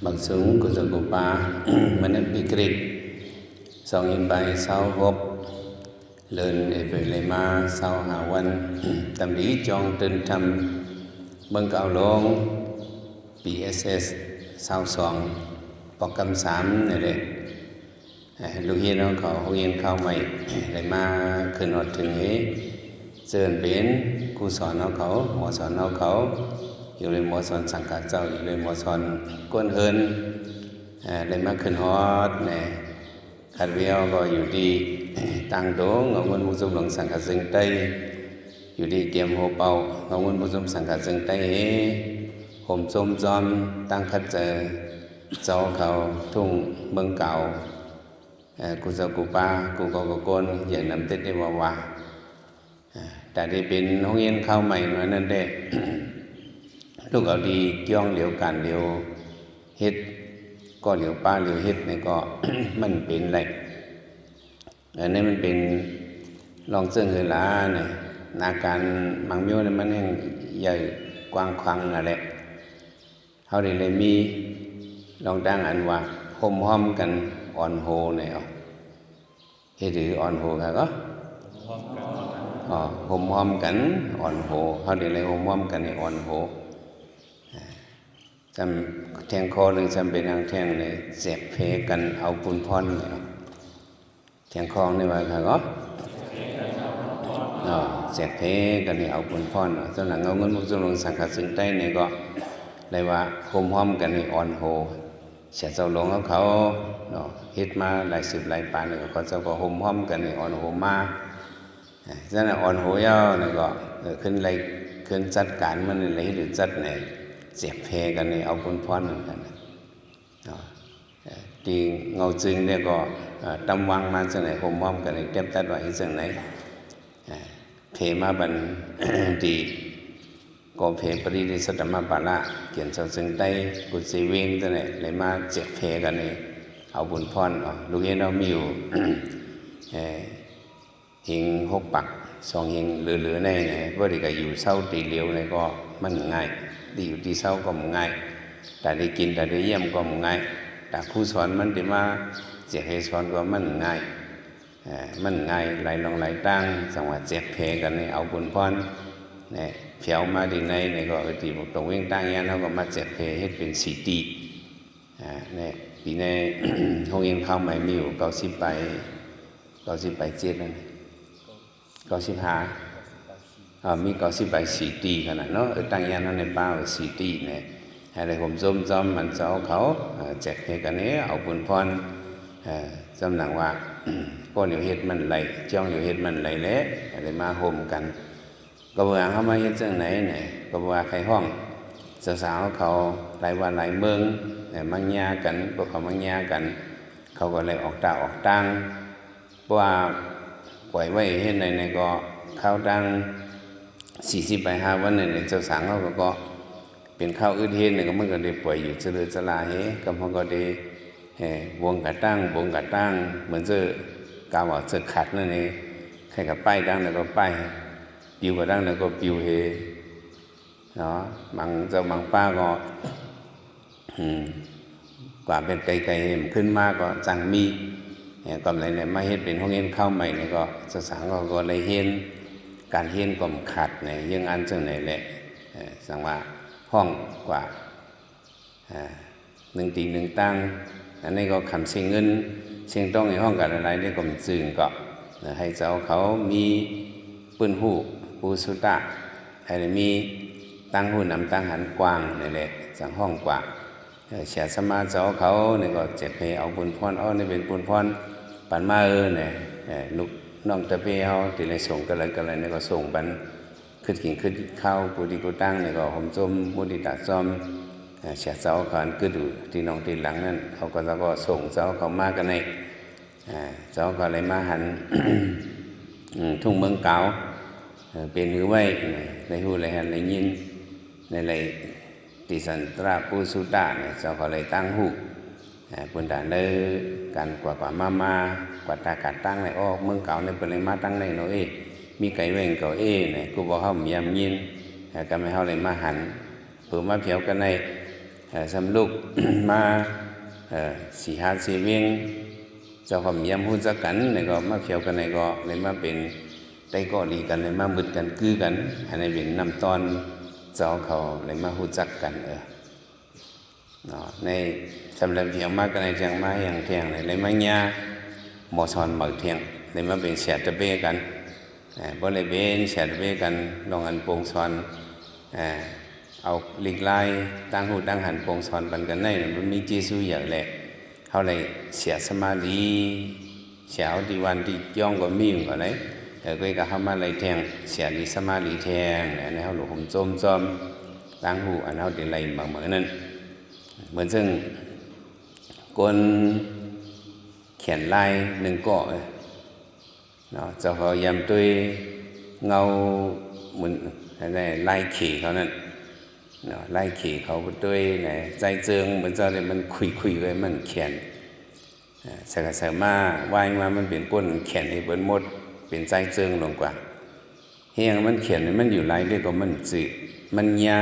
bằng súng của dân của ba mình đã bị kịch xong in bài sau hộp lên để về lấy ma sau hà văn tâm lý trong trên thăm mừng cao lông PSS sau sòng bọc cầm sám này đấy lúc hiên nó có hô yên khao mày lấy ma khởi nọt thường ấy dần bến cu sòn nó khấu mỏ sòn nó khấuอยู่เลยมอสอนสังกัดเจ้าอยู่เลยมอสอนก้นเฮินเลยมาขึ้นฮอดเนี่ยขัดเวียวก็อยู่ดีตั้งโตเงาเงินมุสลิมหลงสังกัดซึ่งใต้อยู่ดีเกียมโฮเป่าเงาเงินมุสลิมสังกัดซึ่งใต้ห่มจมจอมตั้งคัดเจอเจ้าเขาทุ่งเมืองเก่ากูเจ้ากูป้ากูก็โกนอย่างนำเต็ดได้ว่าแต่ที่เป็นห้องเรียนเข้าใหม่มานั่นเด้ลูกเอาดีย่องเหลียวกันเหลียวเฮ็ดก็เหลียวป้าเหลียวเฮ็ดนี่ก็ มันเป็นไรอันนี้มันเป็นลองเสื่องเวลาเนี่ยอาการมังมิ้วเนี่ยมันยังใหญ่กว้างขวางนั่นแหละเขาเลยมีลองตั้งอันว่าห่มห้อมกันอ่อนโหเนี่ยเฮ็ดหรืออ่อนโหค่ะก็ห่มห้อมกันอ่อนโหเขาเลยห่มห้อมกันในอ่อนโหจำแทงคอหนึ่งจำเป็นทางแทงเลยเสียบเพกันเอาปุนพรเนี่ยแทงคอนี่ว่าค่ะก็เสียบเพกันเนี่ยเอาปุนพรส่วนหลังเอาเงินมุสลิมสังกัดซึ่งใต้เนี่ยก็เลยว่าโฮมห้อมกันในอ่อนโหเสียเจ้าหลวงเขาเฮ็ดมาหลายสิบหลายปานเนี่ยก็เจ้าก็โฮมห้อมกันในอ่อนโหมาฉะนั้นอ่อนโหย่อเนี่ยก็ขึ้นไรขึ้นจัดการมันอะไรหรือจัดไหนเสียบเพกันนี่เอาปุนพรเหมือนกันที่เงาจึงเนี่ยก็ตำวังมาจากไหนห่มห้อมกันนี่เก็บตัดไว้จากไหนเพมาบัน ดีก็เพปริดิสัตมาปาละเขียนชาวจึงใต้กุศลเวงจากไหนเลยมาเสียบเพกันนี่เอาปุนพรลูกเอ็นเรามีอยู่ หิงหกปักสองหิงเหลือๆในว่าดีก็อยู่เศร้าตีเหลียวในก็มันง่ายดีอยู่ที่เศร้าก็ง่ายแต่ได้กินแต่ได้เยี่ยมก็ง่ายแต่ผู้สอนมันได้มาเจ็บให้สอนก็มันง่ายมันง่ายไหลลงไหลตั้งสังว่าเจ็บเพกันในเอาบุญพรเนี่ยเผียวมาดีในก็ตีบุกตรงเว้งตั้งยันเขาก็มาเจ็บเพให้เป็นสีตีเนี่ยปีใน ห้องเรียนเข้าใหม่มีอยู่90 ไปเจ็ดนั่น95มี90 ใบสีตีขนาดเนาะตั้งยันนั่นในป้าสีตีเนี่ยอะไรผมจอมมันเจ้าเขาแจกให้กันนี้เอาบุญพรจำหนังว่าก็เหลียวเฮ็ดมันไหลจ้องเหลียวเฮ็ดมันไหลแล้วอะไรมาห่มกันก็เวลาเขามาเฮ็ดจังไหนเนี่ยก็ว่าใครห้องสาวๆเขาหลายวันหลายเมืองมังยากันพวกเขามังยากันเขาก็เลยออกตาออกตังว่าปล่อยไว้เฮ็ดในก็ข้าวดัง40 ไป5 วันเนี่ยเจ้าสางเขาก็เป็นข้าวอึดเฮ็ดเนี่ยก็มันก็ได้ปล่อยอยู่เจริญจลาเฮก็มันก็ได้วงกะตั้งเหมือนจะกาวว่าจะขัดนั่นเองใครกับป้ายดังแล้วก็ป้ายปิวกับดังแล้วก็ปิวเฮเนาะบางป้าก็กว่าเป็นไกลๆขึ้นมาก็จังมีก็อะไรเนี่ยมาเฮ็ดเป็นห้องเรียนเข้าใหม่เนี่ยก็เจ้าสางก็เลยเฮ็ดการเฮียนก็ขัดเนี่ยยังอันจังไหนแหละสังว่าห้องกว่า1 ตี 1 ตั้งอันนี้ก็คำเสียงเงินเสียงต้องในห้องกันอะไรได้ก็มันจึงก็ให้เจ้าเขามีปืนหูปูสุตะให้มีตั้งหูนำตั้งหันกว้างนี่แหละสังห้องกว่าเสียสมาเจ้าเขาเนี่ยก็เจ็บให้เอาบุญพรนี่เป็นบุญพรปันมาเนี่ยลูกน้องตะเพียวที่ในส่งกันอะไรเนี่ยก็ส่งบันขึ้นกิ่งขึ้นเข้าปูดีกูตั้งเนี่ยก็หอมจมมุดิตาจอมเสียเจ้าเขาก็ดูที่น้องตีหลังนั่นเขาก็แล้วก็ส่งเจ้าเขามากันในเจ้าก็เลยมาหัน ทุ่งเมืองเก่าเป็นหือไว้ในหูเลยหันเลยยินในเลยติสันตราปูสุตะเนี่ยเจ้าก็เลยตั้งหูปุ่นด่านเลยการกว่ามากว่าตากัดตั้งในออกเมืองเก่าในเป็นเลยมาตั้งในโนเอมีไก่เวงเก่าเนี่ยกูบอกเขายำยินก็ไม่เขาเลยมาหันเผื่อมาเผียวกันใน สำลูก มาสี่หาสี่เวียงเจ้าความยำหุ่นจักกันในก็มาเพียวกันในก็ในมาเป็นได้ก็ดีกันในมาบึดกันคือกันอันในเป็นนำตอนเจ้าเขาในมาหุ่นจักกันในสำหรับเพียงมากกันในจังมาอย่างเทียงในมาญาหมอสอนหมอเทียงในมาเป็นเสียตะเบกันบ่เลยเป็นเสียตะเบกันลองอันโปงสอนเอาหลีกไล่ตั้งหูตั้งหันโปงสอนปันกันในมันมีเจสูอย่างแหละเขาเลยเสียสมาธิเสียเอาที่วันที่ย่องก็มีอยู่ก็เลยก็ก็เข้ามาเลยแทงเสียดีสมาธิแทงในเขาหลวงจมตั้งหูอันเขาเดี๋ยวไล่มาเหมือนนั้นเหมือนซึ่งคนเขียนลายหนึ่งเกาะเนาะเจ้าเขายำด้วยเงาเหมือนอะไรลายขี่เขานั่นเนาะลายขี่เขาด้วยไหนใจเจิงเหมือนเจ้าเนี่ยมันคุยไว้มันเขียนสักษามาวายมามันเป็นก้นเขียนให้เปิดหมดเป็นใจเจิงลงกว่าเฮียงมันเขียนมันอยู่ลายด้วยก็มันจืดมันยา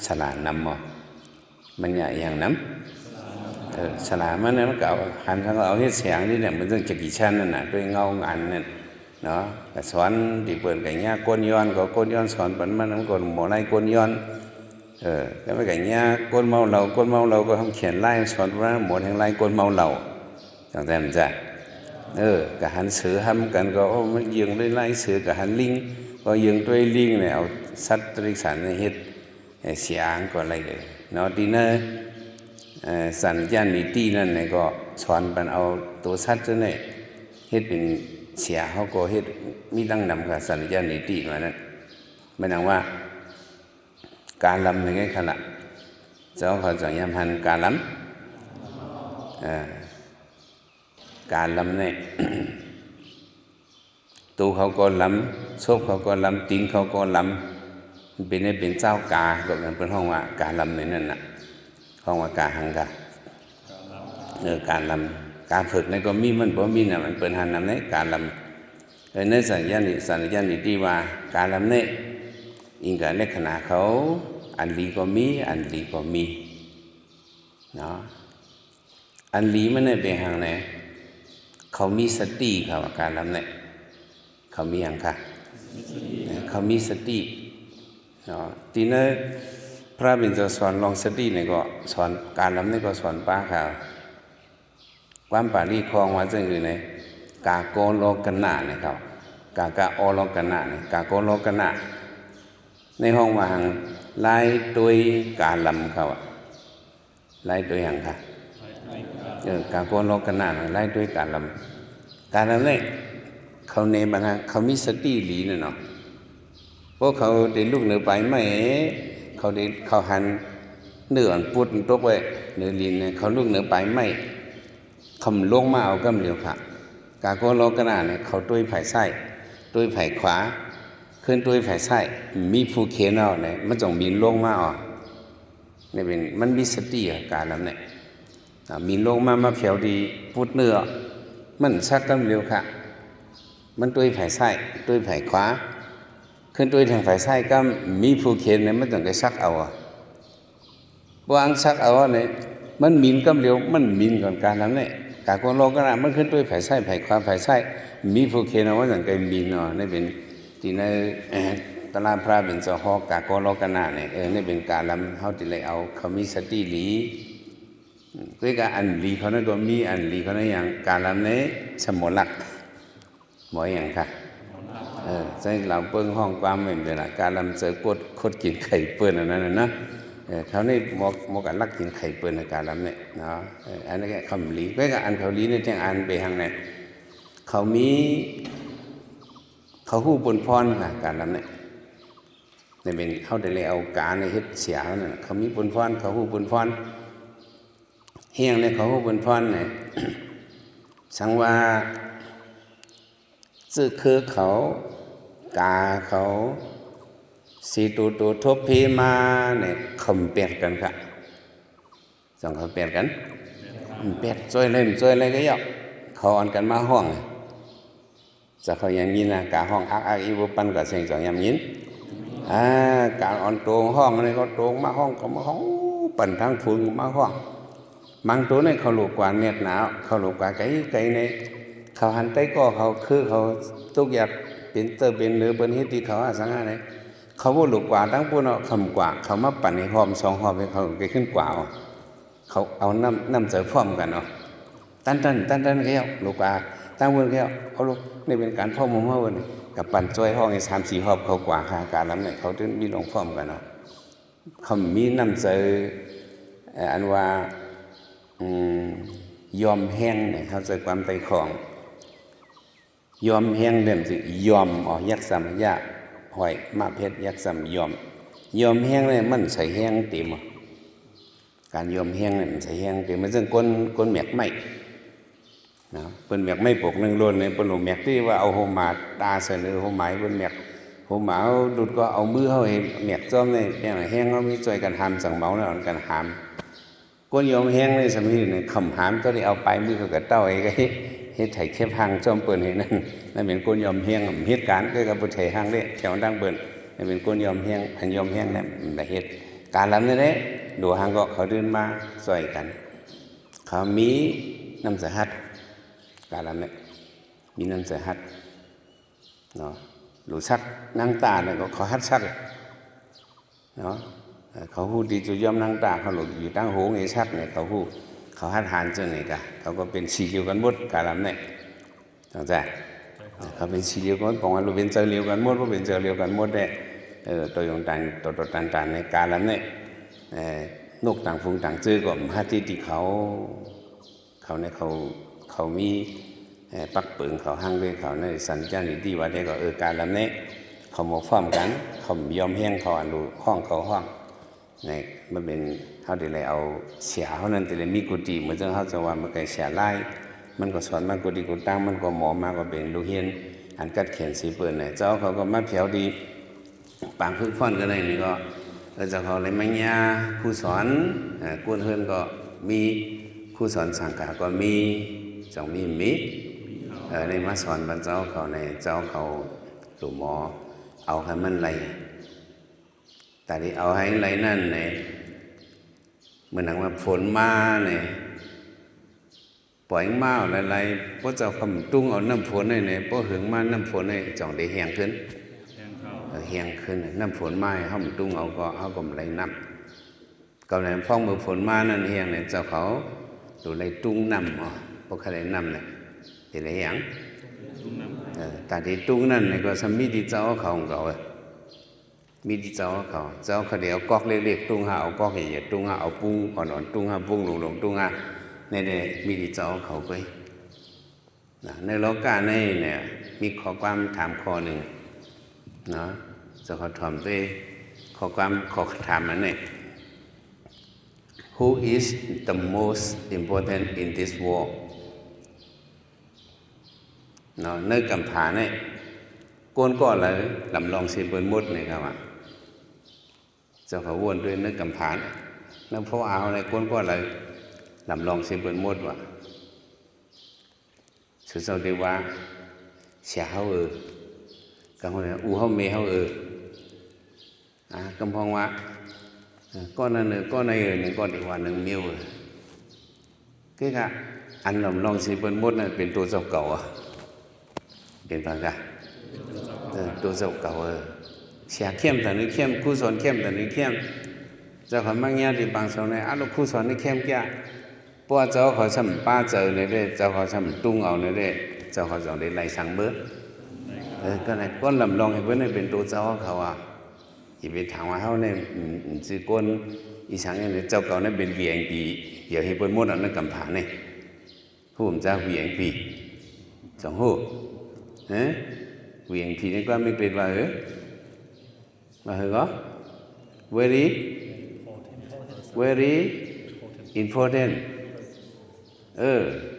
สลานำมันใหญ่อย่างน้ำสลามันเนี่ยมันเก่าหันทางเอาเฮ็ดเสียงนี่เนี่ยมันต้องจะกี่ชั้นนั่นน่ะด้วยเงาอันนั่นเนาะแต่สอนที่เปิดไก่ย่าก้นย้อนก็ก้นย้อนสอนปันมันมันก้นหมอไล่ก้นย้อนแล้วไม่ไก่ย่าก้นเมาเหล้าก็ทำเขียนไล่สอนว่าหมดแห่งไล่ก้นเมาเหล้าจังแต่มันจะกับหันเสือทำกันก็มันยืงด้วยไล่เสือกับหันลิงก็ยืงด้วยลิงเนี่ยเอาสัตว์ตริสารในเฮ็ดเสียงก็อะไรเนาะดีนะสัญญาณนิตินั่นเนี่ยก็สอนปันเอาตัวสัตว์เนี่ยเฮ็ดเป็นเสียเขาก็เฮ็ดมีตั้งนำกับสัญญาณนิติมานั้นไม่นังว่าการลำในไงขณะเจ้าเขาจะยำหันการลำการลำเนี่ย ตูเขาก็ลำโซบเขาก็ลำตีนเขาก็ลำเป็นเจ้ากาก็เป็นห้องว่าการลำในนั่นน่ะห้องว่ากาหังกาการลำการฝึกนั่นก็มีมันบ่มีน่ะมันเปิดหันลำเนี่ยการลำในสัญญาณที่ว่าการลำเนี่ยอิงกับลักษณะเขาอันลีก็มีอันลีก็มีเนาะอันลีมันเนี่ยเป็นหังไหนเขามีสติเขาการลำเนี่ยเขามีอย่างค่ะเขามีสติเนาะทีนั้นพระบิณฑสอนลองสติเนี่ยก็สอนการลำเนี่ยก็สอนป้าเขาความปารีคลองว่าจะอื่นเนี่ยกาโกโลกนะเนี่ยเขากาโอโลกนะเนี่ยกาโกโลกนะในห้องวางไล่ตัวการลำเขาไล่ตัวอย่างค่ะกาโกโลกนะไล่ตัวการลำเนี่ยเขาเนบางเขามีสติหลีเนาะพวกเขาเดินลูกเหนือไปไม่เขาหันเนื้อปุดตกไว้เนื้อลีนเนี่ยเขาลูกเหนือไปไม่คำลงมาเอากำเดียวค่ะกาโกโลกนาเนี่ยเขาตุ้ยไผ่ไส้ตุ้ยไผ่ขวาขึ้นตุ้ยไผ่ไส้มีผู้เขียนเอาเนี่ยมันต้องบินลงมาอ่ะนี่เป็นมันมีสติการแล้วเนี่ยมีลงมาเผียวดีปุดเนื้อมันชักกำเดียวค่ะมันตุ้ยไผ่ไส้ตุ้ยไผ่ขวาขึ้นตุ้ยทางไผ่ไส้ก็มีผู้เขียนเนี่ยมันต้องได้ชักเอาอ่ะวางชักเอาเนี่ยมันมินกำเดียวมันมินก่อนการแล้วเนี่ยกาโกโลกนะมันขึ้นด้วยไผ่ไส้ไผ่ความไผ่ไส้มีผู้เขียนเอาว่าอย่างไกมินเนาะนี่เป็นที่ในตลาดพระเป็นเจ้าฮอกกาโกโลกนะเนี่ยนี่เป็นการลำเขาติเลยเอาเขามีสติหลีด้วยการอันหลีเขานั่นก็มีอันหลีเขานั่นอย่างการลำเนี่ยสมหลักหมออย่างค่ะใช่เราเปิ้งห้องความเหมือนเดิมละการลำเจอกดคดกินไข่เปื้อนอันนั้นนะเขานี่มกันลักกินไข่เปื้อนในการลำเนี่ยเนาะอันนี้คำลีก็อันเขาลีเนี่ยที่อันไปทางไหนเขามีเขาหู้ปนพรค่ะการลำเนี่ยในเป็นเขาได้เลยเอาการในเฮ็ดเสียนั่นเขามีปนพรเขาหู้ปนพรเฮียงเนี่ยเขาหู้ปนพรเนี่ยสังว่าซื่อคือเขากาเขาสีตัวทบพีมาเนี่ยคำเปลี่ยนกันค่ะสองเขาเปลี่ยนกันเปลี่ยนช่วยอะไรก็ยอกเขาอ่อนกันมาห้องจะเขาอย่างนี้นะกาห้องอักอีบุปันกับเสียงสองยำยินกาอ่อนตรงห้องนี่ก็ตรงมาห้องก็มาห้อง ปั่นทั้งฝุ่นมาห้องมังตัวในเขาหลกกว่าเน็ตหนาวเขาหลกกว่าไก่ในเขาหันใต้ก็เขาคือเขาตุกอยากเป็นเตอร์เป็นเนื้อเป็นเฮ็ดที่เขาอาสังอะไรเขาบ่หลกกว่าทั้งปุ่นคำกว่าเขามาปั่นให้หอม2หอมให้เขาไปขึ้นกว่าเขาเอาน้ำเสริมพร้อมกันตันแก้วหลกกว่าตั้งบนแก้วเอาลูกนี่เป็นการพ่อมุมเฮานี่กับปั่นจ้อยห้องให้3-4หอบเขากว่าหาการลำเนี่ยเขาถึงมีลงพร้อมกันเขามีน้ำเสริมอันว่ายอมแห้งเนี่ยเขาใจความไตของยอมแห้งเดิมสิยอมยักษ์ซ้ำยะหอยมาเพชรยักษ์ซ้ำยอมแห้งเนี่ยมันใส่แห้งเต็มการยอมแห้งเนี่ยมันใส่แห้งเต็มมันซึ่งก้นแมกไม่นะเป็นแมกไม่ปกนึงล้นเนี่ยเป็นหลงแมกที่ว่าเอาโฮมาตาเสนอโฮหมายเป็นแมกโฮหมาดุดก็เอามือเขาเห็นแมกจ้อมเนี่ยแห้งเขามีจ่อยกันหามสั่งเมาแล้วกันหามก้นยอมแห้งเลยสมัยนี้คำหามก็ได้เอาไปมือเขากระเต้าไอ้ก็เฮ็ดไถแคบหางจอมเปิ้นให้นั่นเป็นก้นยอมแห้งเหตุการณ์ก็กับบ่ไถหางเด้แถวดังเปิ้นนั่นเป็นก้นยอมแห้งอันยอมแห้งนั่นได้เฮ็ดการลำนี่แหละดูหางก็เขาเดินมาช่วยกันเขามีน้ำสหัสการลำเนี่ยมีน้ำสหัสเนาะหลูชักนางตาเนี่ยก็เขาฮัดชักเนาะเขาฮู้ดีจุยอมนางตาเขาหลุดอยู่ตั้งโหงไอ้ชักเนี่ยเขาฮู้เขาฮัดหานจังไงกะเขาก็เป็นสีเดียวกันหมดการลำเนี่ยเข้าใจเขาเป็นสีเดียวกันบอกว่าเราเป็นเจอเดียวกันหมดว่าเป็นเจอเดียวกันหมดเนี่ยตัวอย่างต่างในการลำเนี่ยนกต่างฝูงต่างเจอก็ฮัดที่เขาเนี่ยเขามีปักเปิงเขาห้างด้วยเขาในสัญญาณดีว่าได้ก็การลำเนี่ยเขามาฟ้อมกันเขายอมแห้งเขาอันดูห้องเขาห้องในมันเป็นเขาได้เลยเอาเสียเขานั้นแต่เลยมีกุฏิเหมือนเจ้าเขาจะว่ามันก็เสียไล่มันก็สอนมากุฏิกุตั้งมันก็หมอมาก็เป็นลูกเฮียนอันกัดเขียนสีเปิดเนี่ยเจ้าเขาก็มาเผียวดีปางพึ่งฟ้อนก็ได้นี่ก็เจ้าเขาเลยมัญญาผู้สอนกวนเฮินก็มีผู้สอนสังฆาก็มีจงมีในมาสอนบรรเจ้าเขาในเจ้าเขาหลุมหมอเอาให้มันไหลแต่ที่เอาให้ไหลนั่นเนี่ยเมื่อหนังว่าฝนมาเนี่ยปล่อยมาอะไรเพราะเจ้าคำตุ้งเอาน้ำฝนเนี่ยเพราะหึงมาน้ำฝนเนี่ยจ่องได้แห้งขึ้นน้ำฝนมาเขาตุ้งเอาก็ไหลน้ำก็เลยฟ้องมือฝนมานั่นแห้งเนี่ยเจ้าเขาดูไหลตุ้งน้ำเพราะเขาไหลน้ำเนี่ยที่ไหลแห้งแต่ที่ตุ้งนั่นเนี่ยก็สมีที่เจ้าเขาของเขามีที่เจ้าเขาเดี๋ยวกอกเล็กๆตุ้งหาเอากอกใหญ่ๆตุ้งหาเอาปุ้งอ่อนๆตุ้งหาปุ้งหลงตุ้งหาเนี่ยมีที่เจ้าเขาไปในโลกาเนี่ยมีข้อความถามข้อหนึ่งเนาะจะขอถามไปข้อถามนั้นเนี่ย Who is the most important in this world เนาะในกำผาเนี่ยก้นก็เลยลำลองเสียเบิ้ลมดเนี่ยครับว่าเจ้าเขาวนด้วยนึกกำผาแล้วพอเอาในก้นก็เลยลำลองเสียเบิ้ลมดว่าสุดท้ายดีว่าเสียเขากับคนเนี่ยเขาเมเขากำพองว่าก้อนนั้นก้อนในหนึ่งก้อนอีกวันหนึ่งเมียวcái cả anh lầm long si bên mốt nàyเป็นตัวเจ้าเก่าเป็นฟังกันตัวเจ้าเก่าเสียเข้มแต่นึกเข้มคู่สอนเข้มแต่นึกเข้มเจ้าเขามั่งเงี้ยที่บางส่วนเนี่ยลูกคู่สอนนี่เข้มแก่เพราะเจ้าเขาทำป้าเจอในเด้เจ้าเขาทำตุ้งเอาในเด้เจ้าเขาสอนได้ไล่สั่งเบื้อก็ไหนก้นลำลองให้เพื่อนเป็นตัวเจ้าเขาอีเป็นทางว่าเขาเนี่ยสิก้นอีสังเนี่ยเจ้าเก่าเนี่ยเป็น VIP อย่าให้เปิ้นหมดอันนั้นกำผาเนี่ยผู้ผมจะ VIP สองหูVIP นี่ก็ไม่เป็นว่ามาเหรอ very important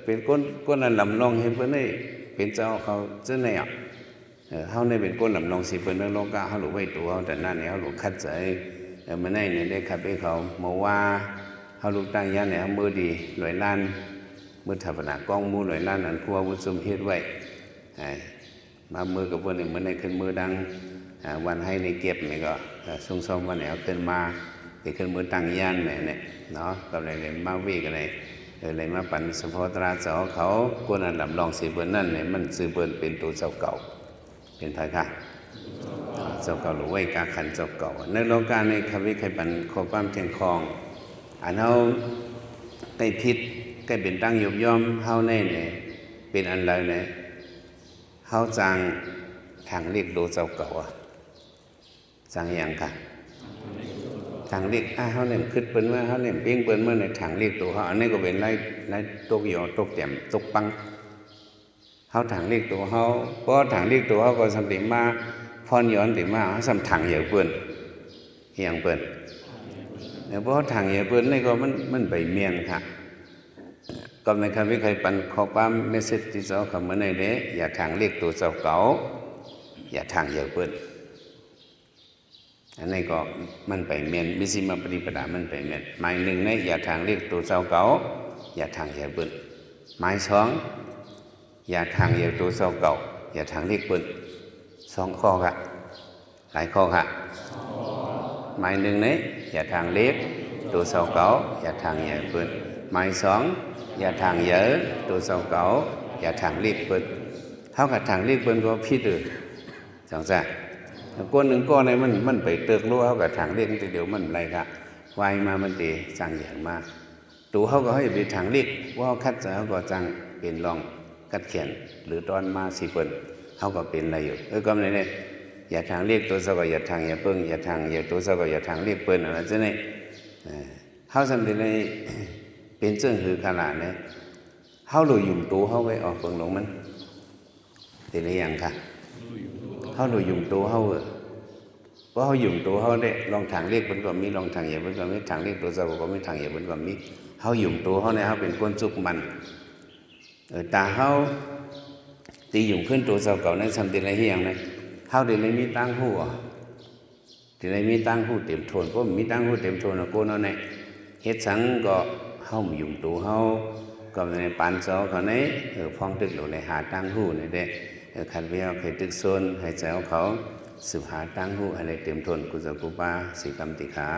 เป็นก้นลำลองให้เปิ้นได้เป็นเจ้าเขาเจ้าเนี่ยเขาเนี่ยเป็นก้นลำลองสิเปิ้นโลกาเขาหลุดไว้ตัวแต่นั่นเนี่ยเขาหลุดคัดใจมันเนี่ยได้ขับไปเขามาว่าเขาลูกตั้งยันเนี่ยมือดีหน่วยล้านมือถับหนากล้องมูหน่วยล้านนั่นพัววุ้นซุ่มเฮ็ดไว้มามือกับพวกนี้มันในขึ้นมือดังวันให้ในเก็บนี่ก็ส่งวันไหนเอาขึ้นมาเ thìขึ้นมือตั้งย่านเนี่ยเนาะกับอะไรมาวีกันเลยอะไรมาปั่นสพตราสอเขากวนอันลำลองสีเปิ้นนั่นเนี่ยมันซื้อเปิ้นเป็นตัวเจ้าเก่าเป็นไทยค่ะเจ้าเก่าหรือไว้กาขันเจ้าเก่าในโลกาในควิไขปั่นโคความเทียงคองอันเฮาใกล้พิษใกล้เป็นตั้งยุบย่อมเฮาในเนี่ยเป็นอันไรเนี่ยเฮาจางทางเรียกดูเจ้าเก่าจางอย่างค่ะทางเรียกเฮาเนี่ยคิดเปิ้นว่าเฮาเนี่ยเพียงเปิ้นเมื่อในทางเรียกตัวเฮาอันนี้ก็เป็นไรตกหยอตกแต้มตกปังเฮาทางเรียกตัวเฮาเพราะทางเรียกตัวเฮาก็สำเร็จมาพรย้อนติมาเฮาสำทางเหยื่อเปิ้นอย่างเปิ้นเพราะทางเหยื่อเปิ้นนี่ก็มันใบเมียนค่ะก็ในคำวิเคราะห์ปันข้อความเมสเซจที่2คำเมื่อในเด้อย่าทางเรียกตัวเจ้าเก่าอย่าทางเหยื่อเปิ้นอันนี้ก็มันไปเมียนมิสิมาปฏิปดามันไปเมียนหมายหนึ่งเนี่ยอย่าทางเรียกตัวเจ้าเก่าอย่าทางเหยื่อเปิ้นหมายสองอย่าทางเหยื่อตัวเจ้าเก่าอย่าทางเรียกเปิ้น2ข้อค่ะหลายข้อค่ะหมายหนึ่งเนี่ยอย่าทางเรียกตัวเจ้าเก่าอย่าทางเหยื่อเปิ้นหมายสองอย่าทางเหยื่อตัวเจ้าเก่าอย่าทางเรียกเปิ้นเท่ากับทางเรียกเปิ้นก็ผิดเลยจังซ่ะก้อนหนึ่งก้อนในมันไปเติกรู้เขากับทางเรียกแต่เดี๋ยวมันอะไรค่ะวายมามันตีจังอย่างมากตัวเขาก็ให้ไปทางเรียกว่าคัดจะเขาก็จังเป็นรองกัดเขียนหรือตอนมาสีเปิ้นเขาก็เป็นอะไรอยู่ก็ไม่เนี่ยอย่าทางเรียกตัวเจ้าก็อย่าทางอย่าเปิ้งอย่าทางอย่าตัวเจ้าก็อย่าทางเรียกเปิ้นอะไรจะเนี่ยเขาสำเร็จในเป็นเจ้าคือขนาดเนี่ยเขาหลุยยุ่มตัวเขาไว้ออกเปิ้งหลงมันตีได้ยังค่ะเขาหลุยยุ่มตัวเขาเพราะเขายุ่มตัวเขาได้ลองทางเรียกมันก็มีลองทางเหยียบมันก็มีทางเรียกตัวเจ้าก็มีทางเหยียบมันก็มีเขายุ่มตัวเขาเนี่ยเขาเป็นคนจุกมันตาเขาตียุ่มขึ้นตัวเจ้าเก่านั้นทำตีอะไรอย่างนั้นเขาเดี๋ยวนี้มีตั้งหูเดี๋ยวนี้มีตั้งหูเต็มโทนเพราะมีตั้งหูเต็มโทนนะโก้นั่นเนี่ยเฮ็ดสังก็เขายุ่มตัวเขาก็ในปานเจ้าเขาเนี่ยฟ้องตึกหลวงในหาตั้งหูเนี่ยเด็กขันเวียวเคยตึกโซนให้เจ้าเขาสืบหาตั้งหูอะไรเต็มทนกุศลกุปาสิกรรมติขา